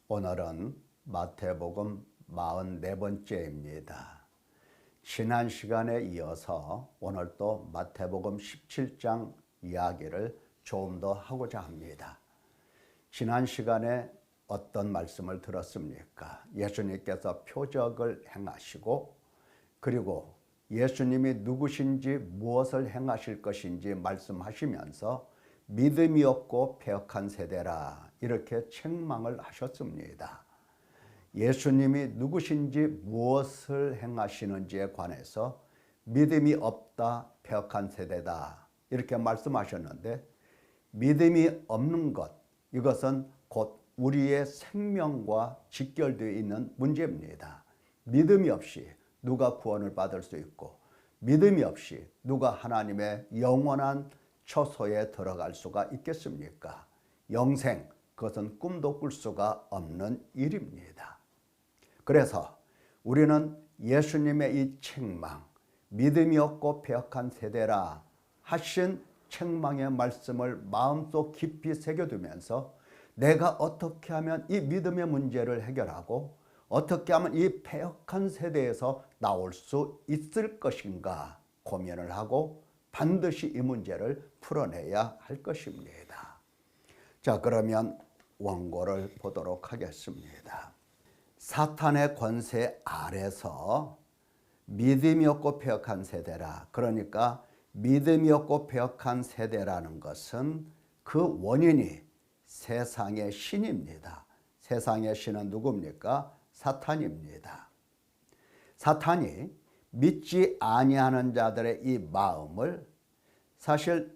오늘은 마태복음 44번째입니다. 지난 시간에 이어서 오늘 또 마태복음 17장 이야기를 좀 더 하고자 합니다. 지난 시간에 어떤 말씀을 들었습니까? 예수님께서 표적을 행하시고 그리고 예수님이 누구신지 무엇을 행하실 것인지 말씀하시면서 믿음이 없고 패역한 세대라 이렇게 책망을 하셨습니다. 예수님이 누구신지 무엇을 행하시는지에 관해서 믿음이 없다, 패역한 세대다 이렇게 말씀하셨는데, 믿음이 없는 것, 이것은 곧 우리의 생명과 직결되어 있는 문제입니다. 믿음이 없이 누가 구원을 받을 수 있고, 믿음이 없이 누가 하나님의 영원한 처소에 들어갈 수가 있겠습니까? 영생, 그것은 꿈도 꿀 수가 없는 일입니다. 그래서 우리는 예수님의 이 책망, 믿음이 없고 패역한 세대라 하신 책망의 말씀을 마음속 깊이 새겨두면서 내가 어떻게 하면 이 믿음의 문제를 해결하고 어떻게 하면 이 패역한 세대에서 나올 수 있을 것인가 고민을 하고 반드시 이 문제를 풀어내야 할 것입니다. 자, 그러면 원고를 보도록 하겠습니다. 사탄의 권세 아래서 믿음이 없고 패역한 세대라. 그러니까 믿음이 없고 패역한 세대라는 것은 그 원인이 세상의 신입니다. 세상의 신은 누굽니까? 사탄입니다. 사탄이 믿지 아니하는 자들의 이 마음을, 사실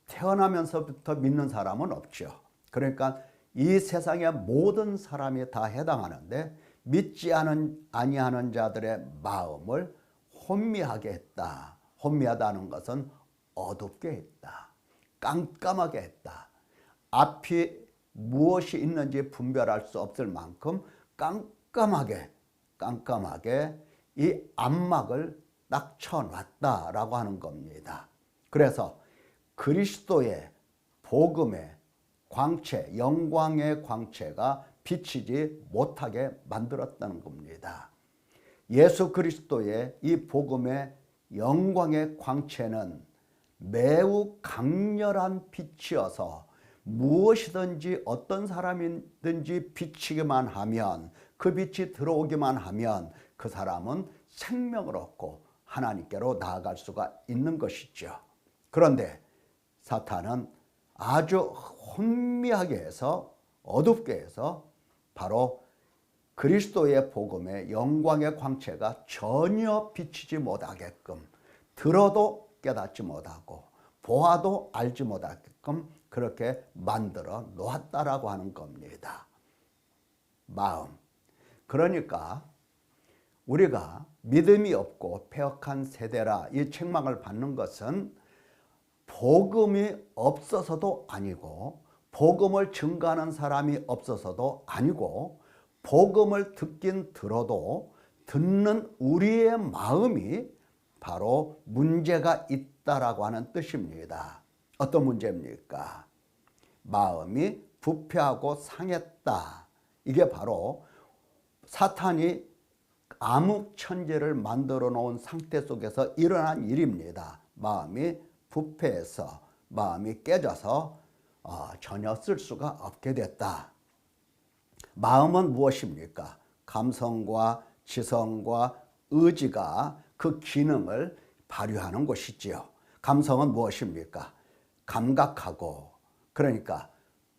태어나면서부터 믿는 사람은 없죠. 그러니까 이 세상의 모든 사람이 다 해당하는데 믿지 아니하는 자들의 마음을 혼미하게 했다. 혼미하다는 것은 어둡게 했다. 깜깜하게 했다. 앞이 무엇이 있는지 분별할 수 없을 만큼 깜깜하게 이 안막을 딱 쳐놨다라고 하는 겁니다. 그래서 그리스도의 복음의 광채, 영광의 광채가 비치지 못하게 만들었다는 겁니다. 예수 그리스도의 이 복음의 영광의 광채는 매우 강렬한 빛이어서 무엇이든지 어떤 사람이든지 비치기만 하면, 그 빛이 들어오기만 하면 그 사람은 생명을 얻고 하나님께로 나아갈 수가 있는 것이죠. 그런데 사탄은 아주 혼미하게 해서, 어둡게 해서 바로 그리스도의 복음의 영광의 광채가 전혀 비치지 못하게끔, 들어도 깨닫지 못하고 보아도 알지 못하게끔 그렇게 만들어 놓았다라고 하는 겁니다. 마음. 그러니까 우리가 믿음이 없고 패역한 세대라 이 책망을 받는 것은 복음이 없어서도 아니고, 복음을 증거하는 사람이 없어서도 아니고, 복음을 듣긴 들어도 듣는 우리의 마음이 바로 문제가 있다라고 하는 뜻입니다. 어떤 문제입니까? 마음이 부패하고 상했다. 이게 바로 사탄이 암흑천재를 만들어 놓은 상태 속에서 일어난 일입니다. 마음이 부패해서, 마음이 깨져서 전혀 쓸 수가 없게 됐다. 마음은 무엇입니까? 감성과 지성과 의지가 그 기능을 발휘하는 것이지요. 감성은 무엇입니까? 감각하고, 그러니까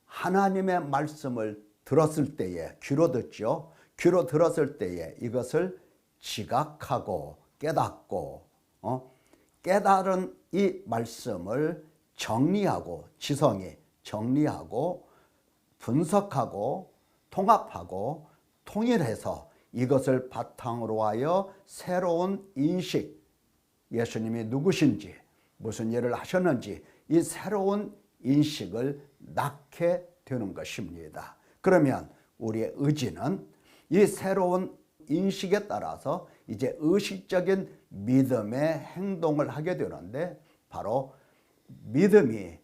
하나님의 말씀을 들었을 때에, 귀로 듣죠. 귀로 들었을 때에 이것을 지각하고 깨닫고, 깨달은 이 말씀을 정리하고, 지성이 정리하고 분석하고 통합하고 통일해서 이것을 바탕으로 하여 새로운 인식, 예수님이 누구신지, 무슨 일을 하셨는지 이 새로운 인식을 낳게 되는 것입니다. 그러면 우리의 의지는 이 새로운 인식에 따라서 이제 의식적인 믿음의 행동을 하게 되는데, 바로 믿음이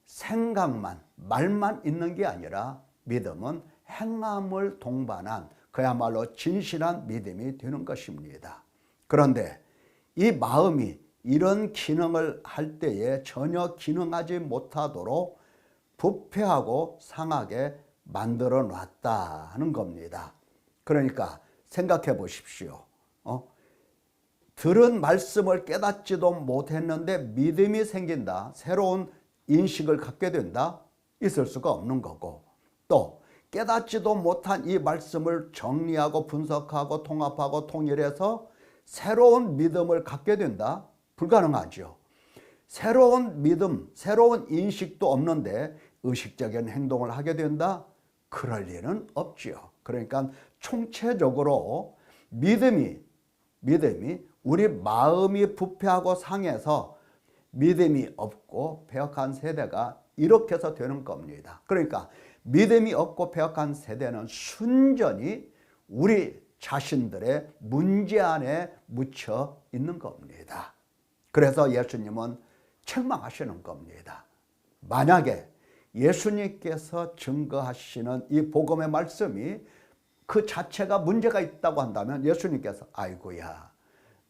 생각만, 말만 있는 게 아니라 믿음은 행함을 동반한 그야말로 진실한 믿음이 되는 것입니다. 그런데 이 마음이 이런 기능을 할 때에 전혀 기능하지 못하도록 부패하고 상하게 만들어 놨다 하는 겁니다. 그러니까 생각해 보십시오. 들은 말씀을 깨닫지도 못했는데 믿음이 생긴다, 새로운 인식을 갖게 된다, 있을 수가 없는 거고, 또 깨닫지도 못한 이 말씀을 정리하고 분석하고 통합하고 통일해서 새로운 믿음을 갖게 된다, 불가능하죠. 새로운 믿음, 새로운 인식도 없는데 의식적인 행동을 하게 된다? 그럴 리는 없지요. 그러니까 총체적으로 믿음이 우리 마음이 부패하고 상해서 믿음이 없고 패역한 세대가 이렇게 해서 되는 겁니다. 그러니까 믿음이 없고 패역한 세대는 순전히 우리 자신들의 문제 안에 묻혀 있는 겁니다. 그래서 예수님은 책망하시는 겁니다. 만약에 예수님께서 증거하시는 이 복음의 말씀이 그 자체가 문제가 있다고 한다면 예수님께서 아이고야,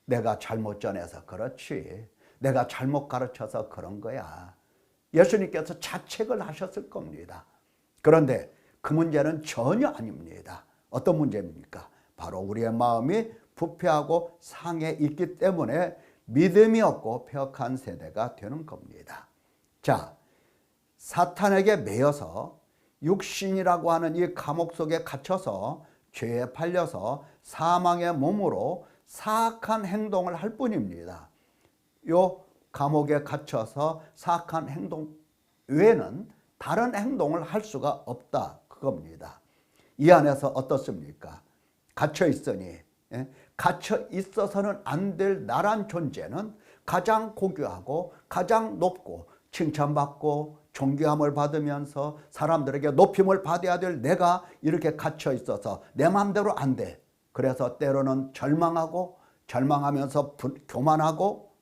내가 잘못 전해서 그렇지, 내가 잘못 가르쳐서 그런 거야, 예수님께서 자책을 하셨을 겁니다. 그런데 그 문제는 전혀 아닙니다. 어떤 문제입니까? 바로 우리의 마음이 부패하고 상해 있기 때문에 믿음이 없고 패역한 세대가 되는 겁니다. 자, 사탄에게 매여서 육신이라고 하는 이 감옥 속에 갇혀서 죄에 팔려서 사망의 몸으로 사악한 행동을 할 뿐입니다. 요 감옥에 갇혀서 사악한 행동 외에는 다른 행동을 할 수가 없다, 그겁니다. 이 안에서 어떻습니까? 갇혀 있으니, 갇혀 있어서는 안 될 나란 존재는 가장 고귀하고 가장 높고 칭찬받고 존귀함을 받으면서 사람들에게 높임을 받아야 될 내가 이렇게 갇혀 있어서 내 마음대로 안 돼. 그래서 때로는 절망하면서 교만하고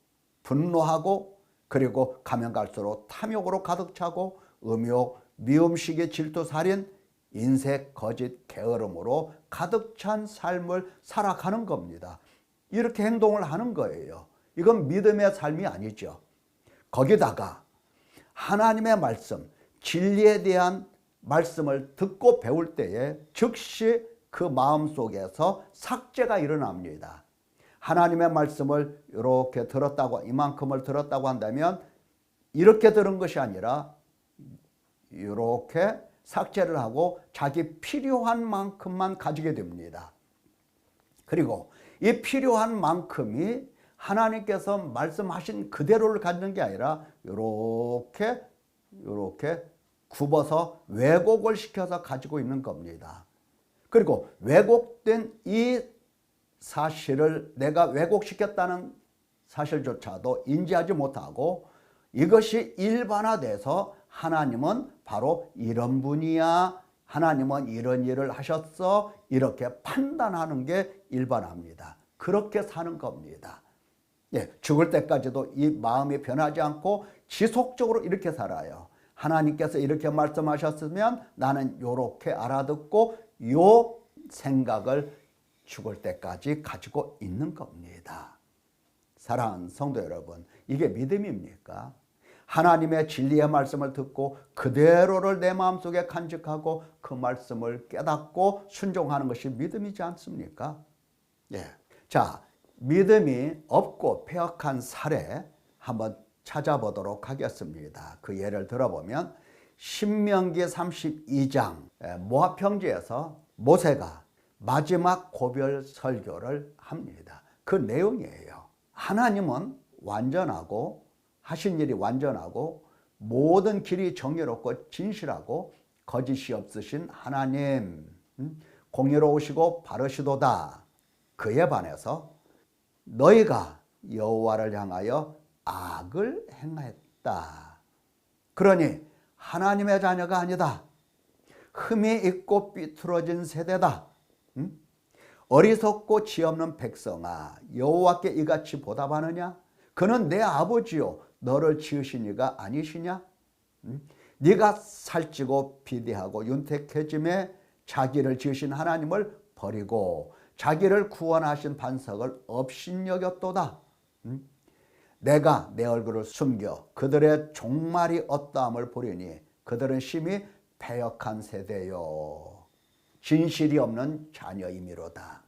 분노하고, 그리고 가면 갈수록 탐욕으로 가득 차고 음욕, 미움시기, 질투, 살인, 인색, 거짓, 게으름으로 가득 찬 삶을 살아가는 겁니다. 이렇게 행동을 하는 거예요. 이건 믿음의 삶이 아니죠. 거기다가 하나님의 말씀, 진리에 대한 말씀을 듣고 배울 때에 즉시 그 마음속에서 삭제가 일어납니다. 하나님의 말씀을 이렇게 들었다고, 이만큼을 들었다고 한다면 이렇게 들은 것이 아니라 이렇게 삭제를 하고 자기 필요한 만큼만 가지게 됩니다. 그리고 이 필요한 만큼이 하나님께서 말씀하신 그대로를 갖는 게 아니라 이렇게 굽어서 왜곡을 시켜서 가지고 있는 겁니다. 그리고 왜곡된 이 사실을 내가 왜곡시켰다는 사실조차도 인지하지 못하고 이것이 일반화돼서 하나님은 바로 이런 분이야, 하나님은 이런 일을 하셨어, 이렇게 판단하는 게 일반화입니다. 그렇게 사는 겁니다. 죽을 때까지도 이 마음이 변하지 않고 지속적으로 이렇게 살아요. 하나님께서 이렇게 말씀하셨으면 나는 이렇게 알아듣고 요 생각을 죽을 때까지 가지고 있는 겁니다. 사랑하는 성도 여러분, 이게 믿음입니까? 하나님의 진리의 말씀을 듣고 그대로를 내 마음속에 간직하고 그 말씀을 깨닫고 순종하는 것이 믿음이지 않습니까? 자, 믿음이 없고 패역한 사례 한번 찾아보도록 하겠습니다. 그 예를 들어보면 신명기 32장 모압 평지에서 모세가 마지막 고별 설교를 합니다. 그 내용이에요. 하나님은 완전하고 하신 일이 완전하고 모든 길이 정의롭고 진실하고 거짓이 없으신 하나님, 공의로우시고 바르시도다. 그에 반해서 너희가 여호와를 향하여 악을 행했다. 그러니 하나님의 자녀가 아니다. 흠이 있고 삐뚤어진 세대다. 어리석고 지 없는 백성아, 여호와께 이같이 보답하느냐? 그는 내 아버지요 너를 지으신 이가 아니시냐? 네가 살찌고 비대하고 윤택해짐에 자기를 지으신 하나님을 버리고 자기를 구원하신 반석을 업신여겼도다. 내가 내 얼굴을 숨겨 그들의 종말이 어떠함을 보리니 그들은 심히 패역한 세대요. 진실이 없는 자녀이미로다.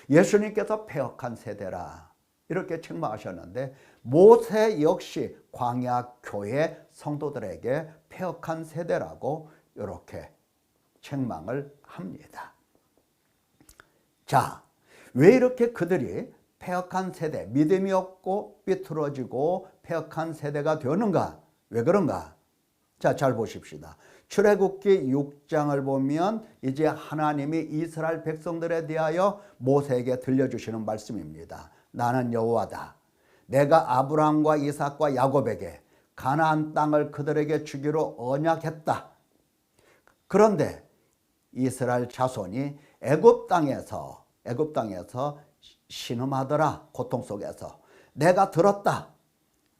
예수님께서 패역한 세대라 이렇게 책망하셨는데 모세 역시 광야 교회 성도들에게 패역한 세대라고 이렇게 책망을 합니다. 자, 왜 이렇게 그들이 패역한 세대, 믿음이 없고 삐뚤어지고 패역한 세대가 되었는가? 왜 그런가? 자, 잘 보십시다. 출애굽기 6장을 보면 이제 하나님이 이스라엘 백성들에 대하여 모세에게 들려주시는 말씀입니다. 나는 여호와다. 내가 아브라함과 이삭과 야곱에게 가나안 땅을 그들에게 주기로 언약했다. 그런데 이스라엘 자손이 애굽 땅에서 신음하더라. 고통 속에서 내가 들었다.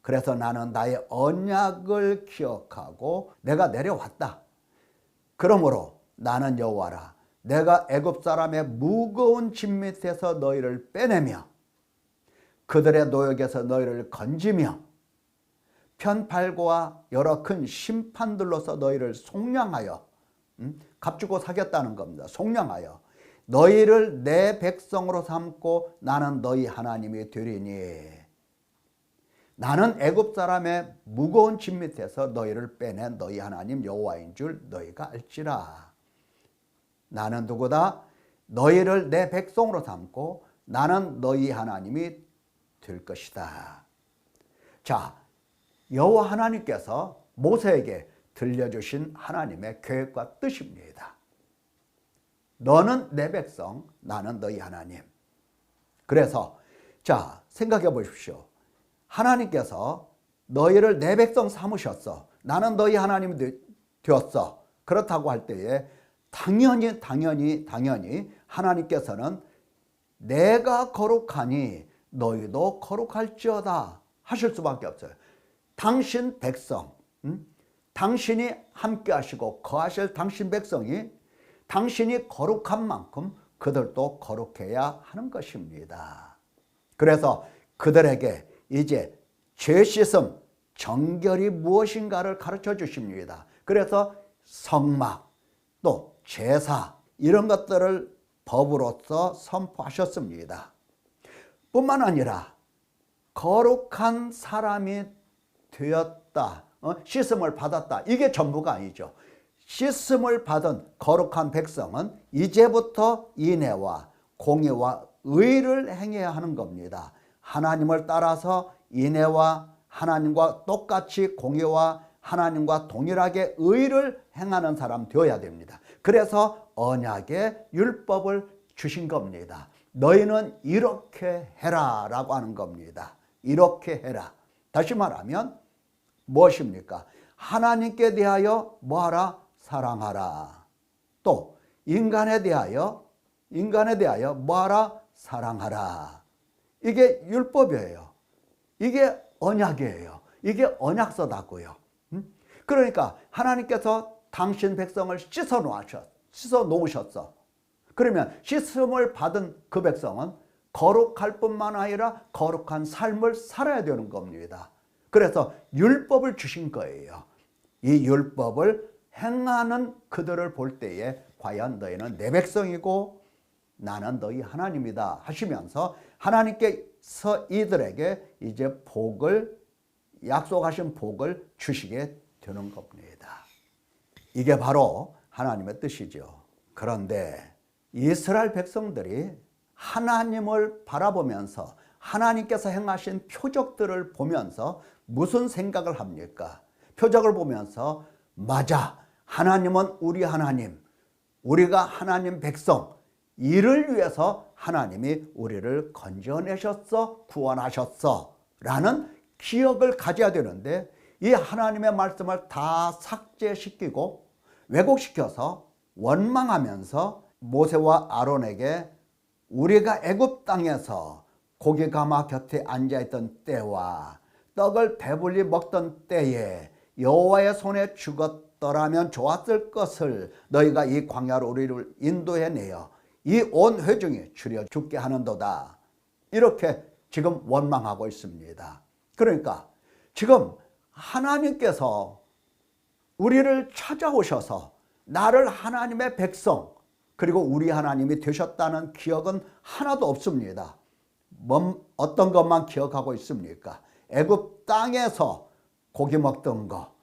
그래서 나는 나의 언약을 기억하고 내가 내려왔다. 그러므로 나는 여호와라. 내가 애굽 사람의 무거운 짐 밑에서 너희를 빼내며 그들의 노역에서 너희를 건지며 편팔과 여러 큰 심판들로서 너희를 속량하여 값주고 사겠다는 겁니다. 속량하여 너희를 내 백성으로 삼고 나는 너희 하나님이 되리니 나는 애굽 사람의 무거운 짐 밑에서 너희를 빼낸 너희 하나님 여호와인 줄 너희가 알지라. 나는 누구다? 너희를 내 백성으로 삼고 나는 너희 하나님이 될 것이다. 자, 여호와 하나님께서 모세에게 들려주신 하나님의 계획과 뜻입니다. 너는 내 백성, 나는 너희 하나님. 그래서 자, 생각해 보십시오. 하나님께서 너희를 내 백성 삼으셨어. 나는 너희 하나님이 되었어. 그렇다고 할 때에 당연히 하나님께서는 내가 거룩하니 너희도 거룩할지어다 하실 수밖에 없어요. 당신 백성, 당신이 함께 하시고 거하실 당신 백성이 당신이 거룩한 만큼 그들도 거룩해야 하는 것입니다. 그래서 그들에게 이제 죄 씻음, 정결이 무엇인가를 가르쳐 주십니다. 그래서 성막, 또 제사 이런 것들을 법으로서 선포하셨습니다. 뿐만 아니라 거룩한 사람이 되었다, 씻음을 받았다, 이게 전부가 아니죠. 씻음을 받은 거룩한 백성은 이제부터 인애와 공의와 의를 행해야 하는 겁니다. 하나님을 따라서 인애와 하나님과 똑같이 공의와 하나님과 동일하게 의를 행하는 사람 되어야 됩니다. 그래서 언약의 율법을 주신 겁니다. 너희는 이렇게 해라 라고 하는 겁니다. 이렇게 해라. 다시 말하면 무엇입니까? 하나님께 대하여 뭐하라? 사랑하라. 또 인간에 대하여 뭐하라? 사랑하라. 이게 율법이에요. 이게 언약이에요. 이게 언약서다고요. 그러니까 하나님께서 당신 백성을 씻어 놓으셨어. 그러면 씻음을 받은 그 백성은 거룩할 뿐만 아니라 거룩한 삶을 살아야 되는 겁니다. 그래서 율법을 주신 거예요. 이 율법을 행하는 그들을 볼 때에 과연 너희는 내 백성이고 나는 너희 하나님이다 하시면서 하나님께서 이들에게 이제 복을, 약속하신 복을 주시게 되는 겁니다. 이게 바로 하나님의 뜻이죠. 그런데 이스라엘 백성들이 하나님을 바라보면서 하나님께서 행하신 표적들을 보면서 무슨 생각을 합니까? 표적을 보면서 맞아, 하나님은 우리 하나님, 우리가 하나님 백성, 이를 위해서 하나님이 우리를 건져내셨어, 구원하셨어 라는 기억을 가져야 되는데 이 하나님의 말씀을 다 삭제시키고 왜곡시켜서 원망하면서 모세와 아론에게 우리가 애굽 땅에서 고기 가마 곁에 앉아있던 때와 떡을 배불리 먹던 때에 여호와의 손에 없더라면 좋았을 것을 너희가 이 광야로 우리를 인도해내어 이 온 회중이 추려 죽게 하는도다. 이렇게 지금 원망하고 있습니다. 그러니까 지금 하나님께서 우리를 찾아오셔서 나를 하나님의 백성 그리고 우리 하나님이 되셨다는 기억은 하나도 없습니다. 어떤 것만 기억하고 있습니까? 애굽 땅에서 고기 먹던 거,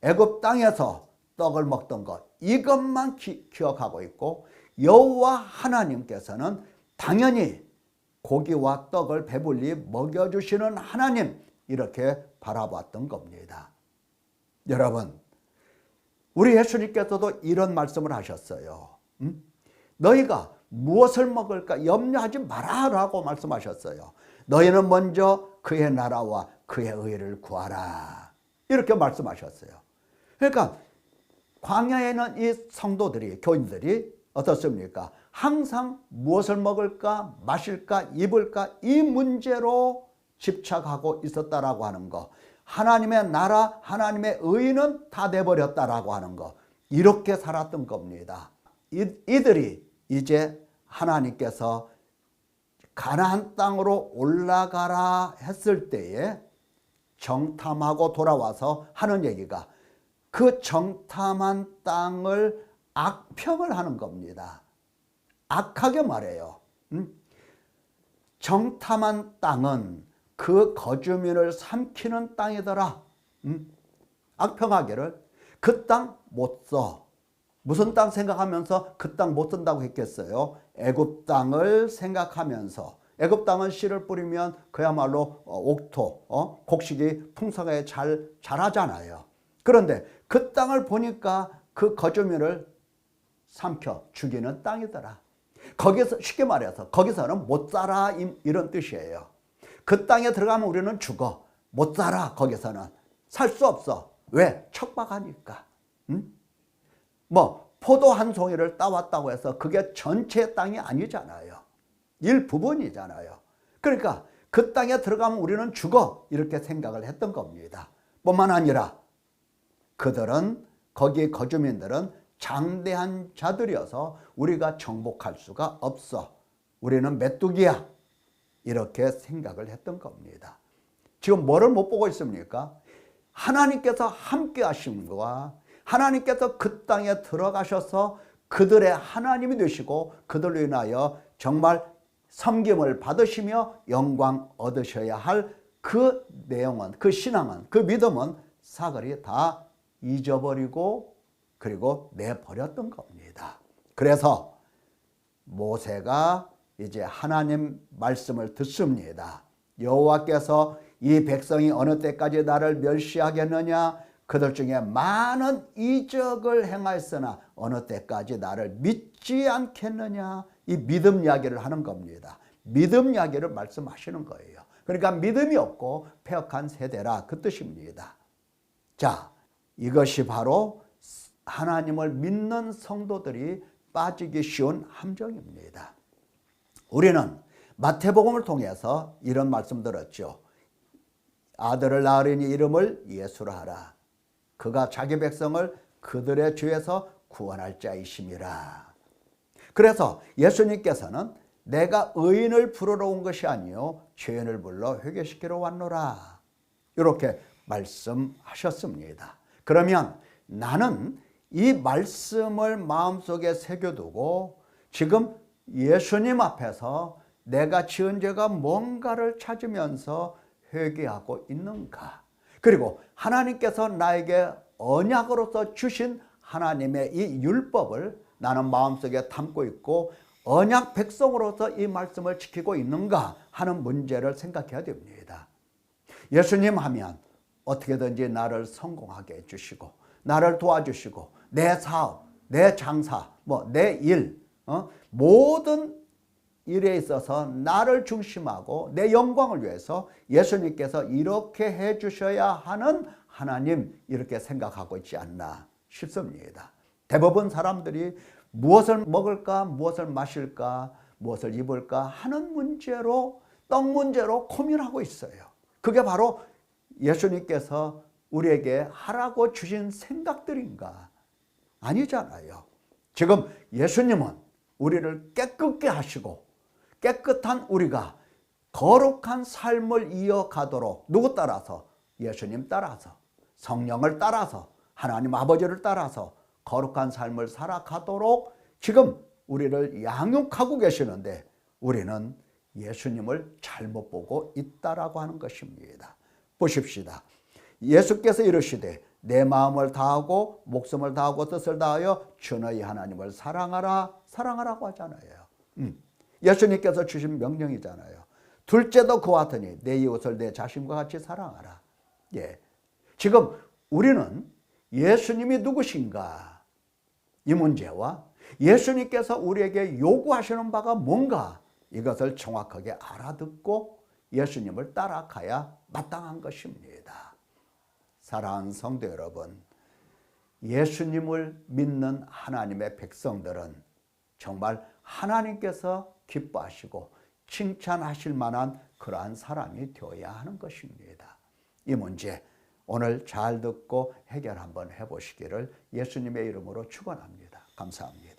애굽 땅에서 떡을 먹던 것, 이것만 기억하고 있고 여호와 하나님께서는 당연히 고기와 떡을 배불리 먹여주시는 하나님, 이렇게 바라봤던 겁니다. 여러분, 우리 예수님께서도 이런 말씀을 하셨어요. 너희가 무엇을 먹을까 염려하지 마라라고 말씀하셨어요. 너희는 먼저 그의 나라와 그의 의를 구하라, 이렇게 말씀하셨어요. 그러니까 광야에는 이 성도들이, 교인들이 어떻습니까? 항상 무엇을 먹을까, 마실까, 입을까, 이 문제로 집착하고 있었다라고 하는 거, 하나님의 나라, 하나님의 의는 다 돼버렸다라고 하는 거, 이렇게 살았던 겁니다. 이들이 이제 하나님께서 가나안 땅으로 올라가라 했을 때에 정탐하고 돌아와서 하는 얘기가 그 정탐한 땅을 악평을 하는 겁니다. 악하게 말해요. 정탐한 땅은 그 거주민을 삼키는 땅이더라. 악평하기를 그 땅 못 써. 무슨 땅 생각하면서 그 땅 못 쓴다고 했겠어요? 애굽 땅을 생각하면서. 애굽 땅은 씨를 뿌리면 그야말로 옥토, 곡식이 풍성하게 잘 자라잖아요. 그런데 그 땅을 보니까 그 거주민을 삼켜 죽이는 땅이더라. 거기서 쉽게 말해서 거기서는 못 살아, 이런 뜻이에요. 그 땅에 들어가면 우리는 죽어. 못 살아. 거기서는 살 수 없어. 왜? 척박하니까. 포도 한 송이를 따왔다고 해서 그게 전체 땅이 아니잖아요. 일부분이잖아요. 그러니까 그 땅에 들어가면 우리는 죽어, 이렇게 생각을 했던 겁니다. 뿐만 아니라 그들은, 거기 거주민들은 장대한 자들이어서 우리가 정복할 수가 없어. 우리는 메뚜기야. 이렇게 생각을 했던 겁니다. 지금 뭐를 못 보고 있습니까? 하나님께서 함께 하신 것과 하나님께서 그 땅에 들어가셔서 그들의 하나님이 되시고 그들로 인하여 정말 섬김을 받으시며 영광 얻으셔야 할 그 내용은, 그 신앙은, 그 믿음은 사거리 다 잊어버리고 그리고 내버렸던 겁니다. 그래서 모세가 이제 하나님 말씀을 듣습니다. 여호와께서 이 백성이 어느 때까지 나를 멸시하겠느냐? 그들 중에 많은 이적을 행하였으나 어느 때까지 나를 믿지 않겠느냐? 이 믿음 이야기를 하는 겁니다. 믿음 이야기를 말씀하시는 거예요. 그러니까 믿음이 없고 패역한 세대라, 그 뜻입니다. 자, 이것이 바로 하나님을 믿는 성도들이 빠지기 쉬운 함정입니다. 우리는 마태복음을 통해서 이런 말씀 들었죠. 아들을 낳으리니 이름을 예수라 하라. 그가 자기 백성을 그들의 죄에서 구원할 자이심이라. 그래서 예수님께서는 내가 의인을 부르러 온 것이 아니요 죄인을 불러 회개시키러 왔노라, 이렇게 말씀하셨습니다. 그러면 나는 이 말씀을 마음속에 새겨두고 지금 예수님 앞에서 내가 지은 죄가 뭔가를 찾으면서 회개하고 있는가? 그리고 하나님께서 나에게 언약으로서 주신 하나님의 이 율법을 나는 마음속에 담고 있고 언약 백성으로서 이 말씀을 지키고 있는가 하는 문제를 생각해야 됩니다. 예수님 하면 어떻게든지 나를 성공하게 해주시고 나를 도와주시고 내 사업, 내 장사, 내 일, 모든 일에 있어서 나를 중심하고 내 영광을 위해서 예수님께서 이렇게 해주셔야 하는 하나님, 이렇게 생각하고 있지 않나 싶습니다. 대부분 사람들이 무엇을 먹을까, 무엇을 마실까, 무엇을 입을까 하는 문제로, 떡 문제로 고민하고 있어요. 그게 바로 예수님께서 우리에게 하라고 주신 생각들인가? 아니잖아요. 지금 예수님은 우리를 깨끗게 하시고 깨끗한 우리가 거룩한 삶을 이어가도록 누구 따라서? 예수님 따라서, 성령을 따라서, 하나님 아버지를 따라서 거룩한 삶을 살아가도록 지금 우리를 양육하고 계시는데 우리는 예수님을 잘못 보고 있다라고 하는 것입니다. 보십시다. 예수께서 이르시되 내 마음을 다하고 목숨을 다하고 뜻을 다하여 주 너희 하나님을 사랑하라, 사랑하라고 하잖아요. 예수님께서 주신 명령이잖아요. 둘째도 그와 같으니 내 이웃을 내 자신과 같이 사랑하라. 예. 지금 우리는 예수님이 누구신가? 이 문제와 예수님께서 우리에게 요구하시는 바가 뭔가? 이것을 정확하게 알아듣고 예수님을 따라가야 마땅한 것입니다. 사랑하는 성도 여러분, 예수님을 믿는 하나님의 백성들은 정말 하나님께서 기뻐하시고 칭찬하실 만한 그러한 사람이 되어야 하는 것입니다. 이 문제 오늘 잘 듣고 해결 한번 해보시기를 예수님의 이름으로 축원합니다. 감사합니다.